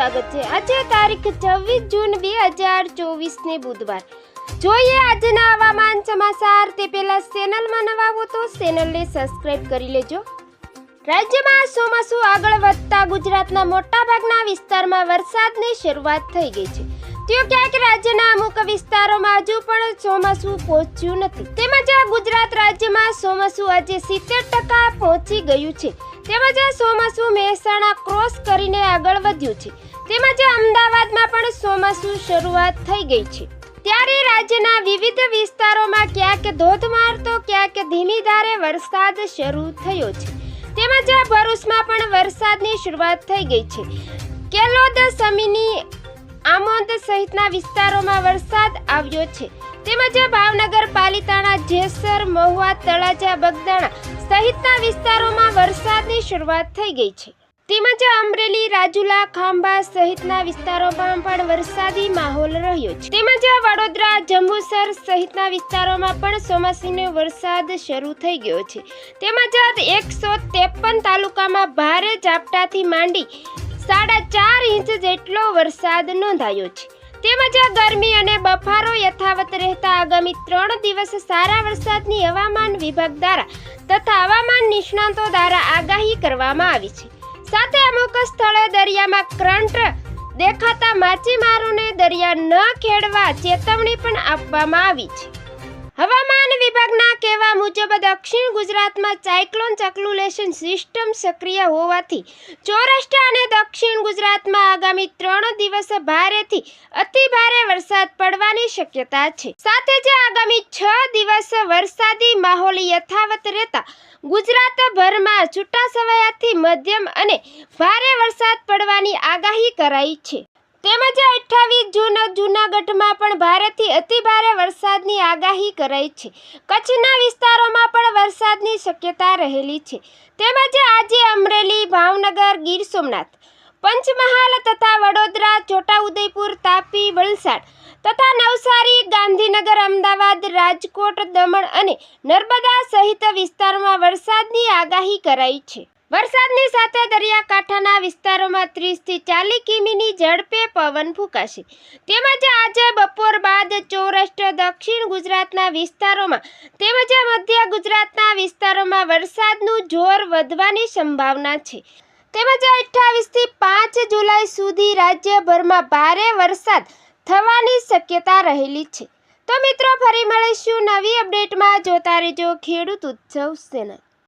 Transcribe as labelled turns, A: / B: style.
A: સ્વાગત છે। આજે તારીખ 26 જૂન 2024 ને બુધવાર। જોઈએ આજના હવામાન સમાચાર। તે પહેલા ચેનલમાં નવા હો તો ચેનલને સબસ્ક્રાઇબ કરી લેજો। રાજ્યમાં ચોમાસું આગળ વધતા ગુજરાતના મોટાભાગના વિસ્તારમાં વરસાદની શરૂઆત થઈ ગઈ છે। તેઓ ક્યાંક રાજ્યના અમુક વિસ્તારોમાં હજુ પણ ચોમાસું પહોંચ્યું નથી। તેમજ ગુજરાત રાજ્યમાં ચોમાસું આજે 70% પહોંચી ગયું છે। તેમજ ચોમાસું મહેસાણા ક્રોસ કરીને આગળ વધ્યું છે। તેમજ અમદાવાદમાં પણ ચોમાસું શરૂઆત થઈ ગઈ છે। ત્યારે રાજ્યના વિવિધ વિસ્તારોમાં ક્યાંક ધોધમાર તો ક્યાંક ધીમી ધારે વરસાદ શરૂ થયો છે। તેમજ ભરૂચમાં પણ વરસાદની શરૂઆત થઈ ગઈ છે। કેલોદ, સમીની, આમોદ સહિતના વિસ્તારોમાં વરસાદ આવ્યો છે। તેમજ ભાવનગર, પાલીતાણા, જેસર, મહુવા, તળાજા, બગદાણા સહિતના વિસ્તારોમાં વરસાદની શરૂઆત થઈ ગઈ છે। તેમજ અમરેલી, રાજુલા, ખાંભા સહિતના વિસ્તારોમાં પણ વરસાદી માહોલ રહ્યો છે। તેમજ વડોદરા, જંબુસર સહિતના વિસ્તારોમાં પણ ચોમાસીનો વરસાદ શરૂ થઈ ગયો છે। તેમજ 153 તાલુકામાં ભારે ઝાપટાથી માંડી 4.5 ઇંચ જેટલો વરસાદ નોંધાયો છે। તેમજ ગરમી અને બફારો યથાવત રહેતા આગામી 3 દિવસ સારા વરસાદની હવામાન વિભાગ દ્વારા તથા હવામાન નિષ્ણાતો દ્વારા આગાહી કરવામાં આવી છે। સાથે અમુક સ્થળે દરિયામાં કરંટ દેખાતા માછીમારોને દરિયા ન ખેડવા ચેતવણી પણ આપવામાં આવી છે। હવામાન વિભાગના કહેવા મુજબ દક્ષિણ ગુજરાતમાં સાયક્લોન સર્ક્યુલેશન સિસ્ટમ સક્રિય હોવાથી સૌરાષ્ટ્ર અને દક્ષિણ ગુજરાતમાં આગામી 3 દિવસ ભારેથી અતિ ભારે વરસાદ પડવાની શક્યતા છે। સાથે જ આગામી 6 દિવસ વરસાદી માહોલ યથાવત રહેતા ગુજરાતભરમાં છૂટાછવાયાથી મધ્યમ અને ભારે વરસાદ પડવાની આગાહી કરાઈ છે। તેમજ 28 જૂન જૂનાગઢમાં પણ ભારેથી અતિ ભારે વરસાદની આગાહી કરાઈ છે। કચ્છના વિસ્તારોમાં પણ વરસાદની શક્યતા રહેલી છે। તેમજ આજે અમરેલી, ભાવનગર, ગીર સોમનાથ, પંચમહાલ તથા વડોદરા, છોટાઉદેપુર, તાપી, વલસાડ તથા નવસારી, ગાંધીનગર, અમદાવાદ, રાજકોટ, દમણ અને નર્મદા સહિત વિસ્તારોમાં વરસાદની આગાહી કરાઈ છે। વરસાદની સાથે દરિયાકાંઠાના વિસ્તારોમાં 30 થી 40 કિમીની ઝડપે પવન ફૂંકાશે। તેમજ આજે બપોર બાદ સૌરાષ્ટ્ર, દક્ષિણ ગુજરાતના વિસ્તારોમાં તેમજ મધ્ય ગુજરાતના વિસ્તારોમાં વરસાદનું જોર વધવાની સંભાવના છે। તેમજ 28 થી 5 જુલાઈ સુધી રાજ્યભરમાં ભારે વરસાદ થવાની શક્યતા રહેલી છે। તો મિત્રો, ફરી મળીશું નવી અપડેટમાં। જોતા રહેજો ખેડૂત ઉત્સવ ચેનલ।